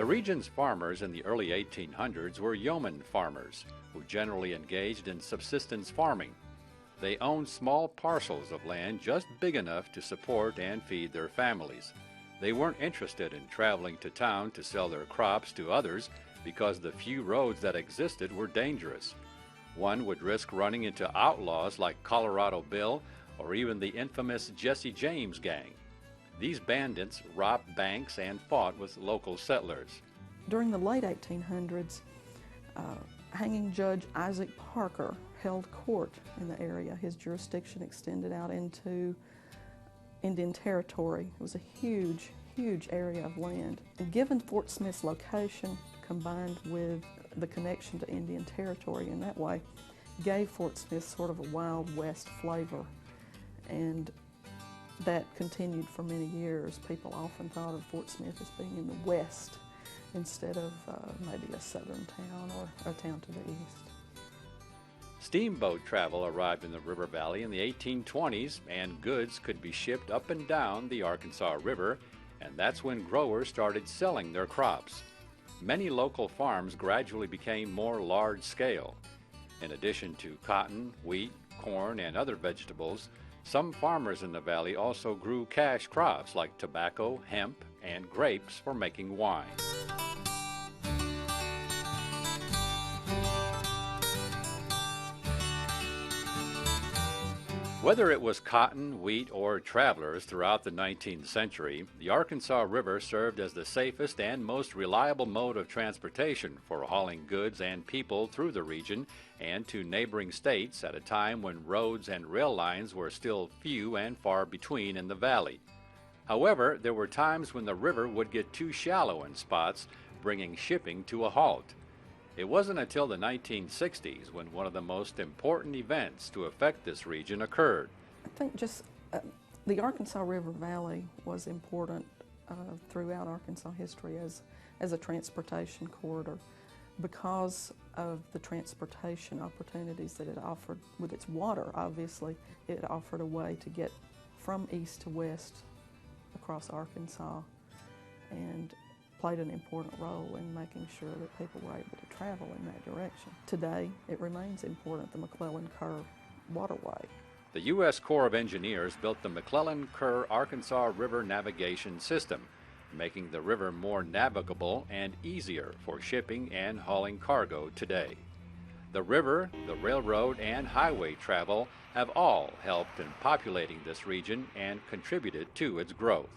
The region's farmers in the early 1800s were yeoman farmers who generally engaged in subsistence farming. They owned small parcels of land just big enough to support and feed their families. They weren't interested in traveling to town to sell their crops to others because the few roads that existed were dangerous. One would risk running into outlaws like Colorado Bill or even the infamous Jesse James gang. These bandits robbed banks and fought with local settlers. During the late 1800s, hanging Judge Isaac Parker held court in the area. His jurisdiction extended out into Indian Territory. It was a huge, huge area of land. And given Fort Smith's location, combined with the connection to Indian Territory in that way, gave Fort Smith sort of a Wild West flavor. And that continued for many years. People often thought of Fort Smith as being in the west instead of maybe a southern town or a town to the east. Steamboat travel arrived in the river valley in the 1820s, and goods could be shipped up and down the Arkansas River, and that's when growers started selling their crops. Many local farms gradually became more large-scale. In addition to cotton, wheat, corn, and other vegetables, some farmers in the valley also grew cash crops like tobacco, hemp, and grapes for making wine. Whether it was cotton, wheat, or travelers throughout the 19th century, the Arkansas River served as the safest and most reliable mode of transportation for hauling goods and people through the region and to neighboring states at a time when roads and rail lines were still few and far between in the valley. However, there were times when the river would get too shallow in spots, bringing shipping to a halt. It wasn't until the 1960s when one of the most important events to affect this region occurred. I think just the Arkansas River Valley was important throughout Arkansas history as a transportation corridor because of the transportation opportunities that it offered. With its water, obviously, it offered a way to get from east to west across Arkansas and played an important role in making sure that people were able to travel in that direction. Today, it remains important, the McClellan-Kerr waterway. The U.S. Corps of Engineers built the McClellan-Kerr Arkansas River Navigation System, making the river more navigable and easier for shipping and hauling cargo today. The river, the railroad, and highway travel have all helped in populating this region and contributed to its growth.